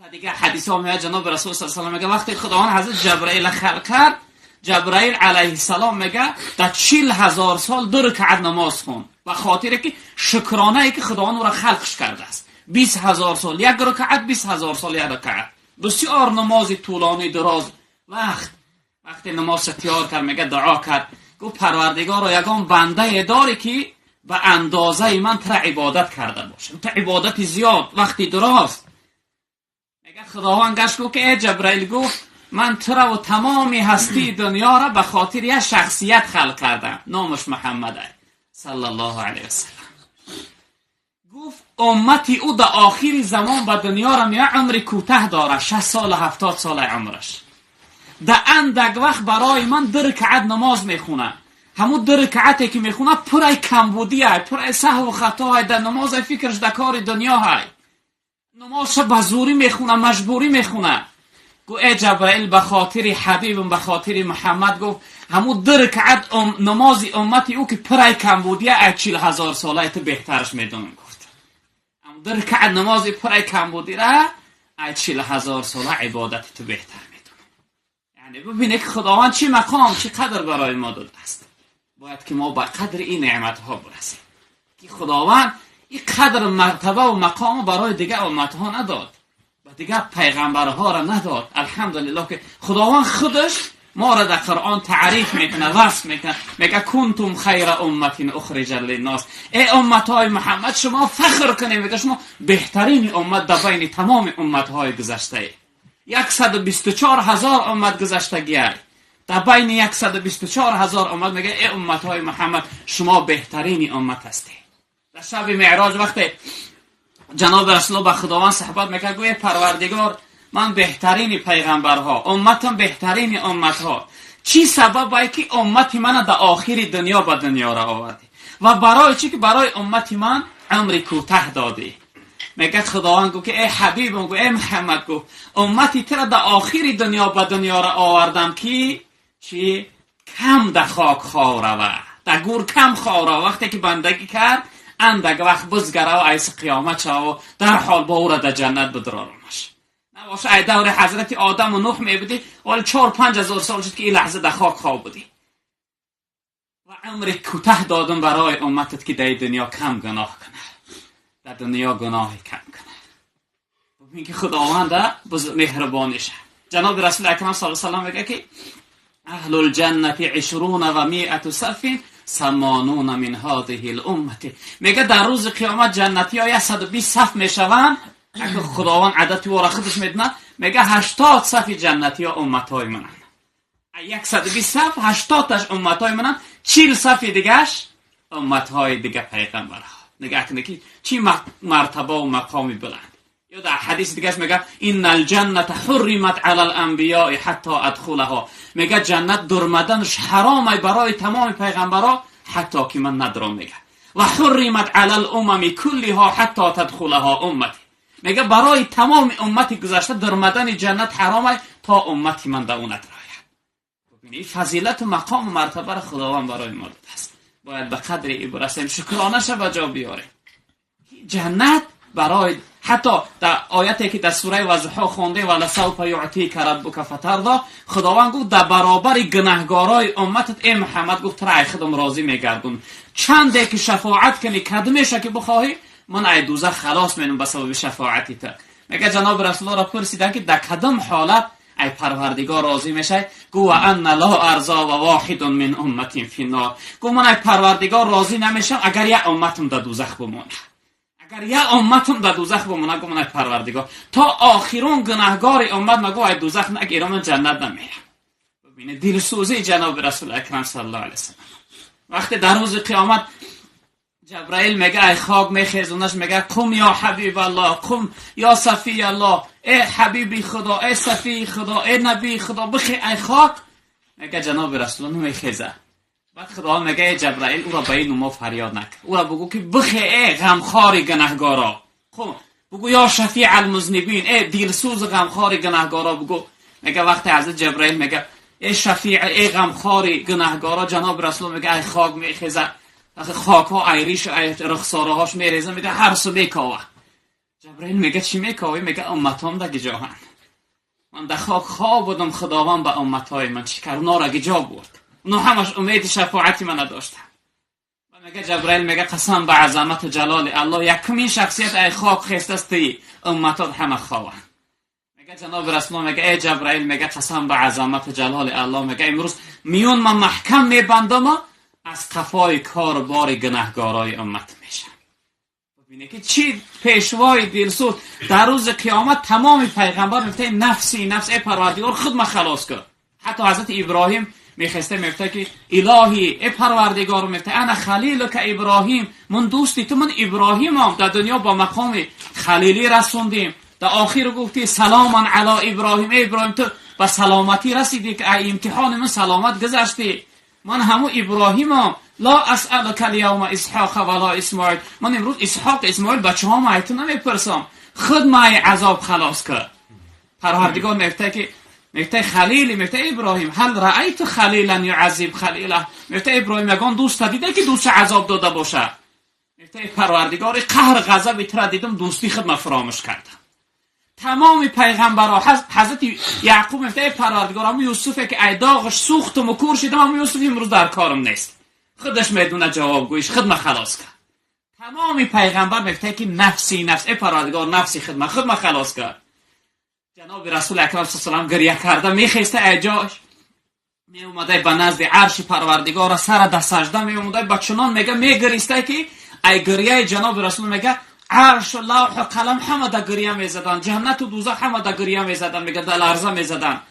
دیگه حدیث ها میاد جناب رسول صلی الله علیه و میگه وقتی خداوند حضرت جبرائیل خلق کرد، جبرائیل علیه السلام میگه در 40,000 سال 2 رکعت نماز خون، و خاطره که شکرانه ای که خداوند او را خلقش کرده است. 20,000 سال 1 رکعت، 20,000 سال 1 رکعت، بسیار نماز طولانی دراز. وقتی نماز تیار کرد میگه دعا کرد، گفت پروردگارا یگان بنده داری که به اندازه من تر عبادت کرده باشم، تا عبادت زیاد وقتی دراز. میگه خداوند گشت گفت که ای جبرائیل، گفت من تو را و تمامی هستی دنیا را به خاطر یک شخصیت خلق کردم، نامش محمده صلی الله علیه وسلم. گفت امتی او در آخر زمان به دنیا را میاد، عمر کوتاه داره، 60 سال 70 سال عمرش. در اندک وقت برای من 2 رکعت نماز میخونه، همون 2 رکعتی که میخونه پرای کمبودی های، پرای سهو و خطا های، در نماز فکرش در کار دنیا های، نماز به زوری میخونه، مجبوری میخونه. گو ای جبرائیل به خاطر حبیبم، به خاطر محمد، گفت همون 2 رکعت نماز امتی او که پرای کمبودی های 40,000 ساله تو بهترش میدونم. گفت همون 2 رکعت نماز پرای کمبودی را 40,000 ساله عبادت تو بهتر. ببینه که خداوند چی مقام، چی قدر برای ما داده است. باید که ما با قدر این نعمت ها برسیم که خداوند این قدر مرتبه و مقام برای دیگه امت ها نداد، و دیگه پیغمبرها را نداد. الحمدلله که خداوند خودش ما را در قرآن تعریف میکنه، وصف میکنه، میگه کنتم خیر امت اخرج للناس، ای امت های محمد شما فخر کنید، میگه شما بهترین امت در بین تمام امت های گذشته ای. 124,000 امت گذشتگی های، در بین 124,000 امت میگه ای امت های محمد شما بهترین امت هستی. در شب معراج وقتی جناب رسول الله به خداوند صحبت میکنه، گویا پروردگار من بهترین پیغمبرها، امتم بهترین امتها، چی سبب ای که امت من در آخر دنیا به دنیا را آوردی و برای چی که برای امت من عمر کوتاه دادی. میگه خداوند گفت که ای حبیبم، گفت ای محمد، گفت امتی تر در آخر دنیا به دنیا را آوردم که چی کم در خاک خواره، در گور کم خواره، وقتی که بندگی کرد اندک وقت بزگره و ایس قیامت شد و در حال با او را در جنت بدرارمش. نباشه ای دور حضرت آدم و نوح میبودی ولی 4-5 هزار سال شد که این لحظه در خاک خواب بودی و عمر کوتاه دادم برای امتت که در دنیا کم گناه کنه، در دنیا گناه کم کنه. ببین که خداوند مهربانشه. جناب رسول اکرم صلی الله علیه و سلم میگه که اهل الجنه 20 و 100 صف 80 من هذه الامه، میگه در روز قیامت جنتی ها 120 صف میشوند. اگه خداوند عدد او را خودش میدونه، میگه 80 صف جنتی ها امت های منن، 120 صف 80 تاش امت های منن، 40 صف دیگهش امت های دیگه پیغمبرها. نگاه کنه که چی مرتبه و مقامی بلند. یا در حدیث دیگه میگه ان الجنه حرمت علی الانبیاء حتی ادخلها، میگه جنت درمدنش حرامه برای تمام پیغمبرها حتی که من ندارم. میگه و حرمت علی الامم کلها حتی تدخلها امتی، میگه برای تمام امتی گذشته درمدن جنت حرامه تا امتی من در اون راه. ببینید فضیلت و مقام و مرتبه خداوند برای ما داده است، باید به قدر این برسیم، شکرانش به جا بیاریم. جنت برای حتی در آیتی که در سوره وضحا خونده ولسوف یعطیک ربک فترضی، خداوند گفت در برابر گناهکارای امتت ای محمد، گفت ترای خودم راضی میگردون، چنده که شفاعت کنی کدومشه که بخواهی من ای دوزخ خلاص میدم به سبب شفاعتی تو. میگه جناب رسول الله را پرسیدن که در کدام حالت ای پروردگار راضی میشه؟ گو ان لا ارضا و واحد من امتی فی النار، گو من ای پروردگار راضی نمیشم اگر یک امتم در دوزخ بمونه، اگر یک امتم در دوزخ بمونه، گو من ای پروردگار تا آخرون گناهگار امت مگو ای دوزخ نگیرم من جنت نمیرم. ببینید دلسوزی جناب رسول اکرم صلی الله علیه و سلم. وقتی در روز قیامت جبرائیل میگه ای خاک میخیزونش، میگه قم یا حبیب الله، قم یا صفی الله، ای حبیبی خدا، ای صفی خدا، ای نبی خدا، بخی ای خاک. میگه جناب رسول الله نمیخیزه. بعد خدا میگه ای جبرائیل او را به این ما فریاد نکن، او را بگو که بخی ای غمخوار گناهگارا، خب بگو یا شفیع المذنبین، ای دلسوز غمخوار گناهگارا بگو. میگه وقتی حضرت جبرائیل میگه ای شفیع ای غمخوار گناهگارا، جناب رسول الله میگه ای خاک میخیزه، خاک ها ای ریش ای رخساره هاش میریزه، میگه هر سو میکاوه. جبرائیل میگه چی میگه؟ میگه امتام در گجاهن. من در خاک خواب بودم، خداوند به امتهای من چی کرد؟ اونا را گجا برد. اونا همش امید شفاعتی من داشتن. و میگه جبرائیل میگه قسم به عظمت و جلال الله، یکمین شخصیت ای خاک خسته است امتات همه خواهند. میگه جناب رسول میگه ای جبرائیل، میگه قسم به عظمت و جلال الله، میگه امروز میون من محکم میبندم از قفای کار بار گناهگارای امت میشم. ببینید که چی پیشوای دلسوز در روز قیامت تمام پیغمبر میگه نفسی نفس ای پروردگار خود ما خلاص کن. حتی حضرت ابراهیم میخسته میگه که الهی ای پروردگار، میگه انا خلیلک ابراهیم، من دوستی تو، من ابراهیمم، در دنیا با مقام خلیلی رسوندیم، در آخر گفتی سلاما علی ابراهیم، ای ابراهیم تو به سلامتی رسیدی که ای امتحان من سلامت گذشتی، من همو ابراهیمم، لا اسالک الیوم اسحاق ولا اسماعیل، من امروز اسحاق اسماعیل بچه‌هام ایت نمیپرسم، خود ما عذاب خلاص کرد. پروردگار میگه خلیلی، میگه ابراهیم هل رأیت خلیلا یعذب خلیله، میگه ابراهیم یگان دوست دیده که دوست عذاب داده باشه؟ میگه پروردگار قهر غضب تر دیدم، دوستی خود فراموش کردم. تمام پیغمبرها حضرت یعقوب میگه پروردگار هم یوسفه که ای داغش سوختم و کور شدم، هم یوسف امروز در کارم نیست، خودش میدونه جواب گویش، خود ما خلاص کرد. تمام پیغمبر میگه که نفسی نفس، ای پروردگار نفسی خود ما خلاص کرد. جناب رسول اکرم صلی الله علیه و گریه کرده میخسته ایجاش می اومده به نزد عرش پروردگار، سر در سجده می اومده، با چنان میگه میگریسته که ای گریه جناب رسول میگه عرش و لوح و قلم همه در گریه میزدن، جنت و دوزخ همه در گریه میزدن، میگه در لرزه میزدن.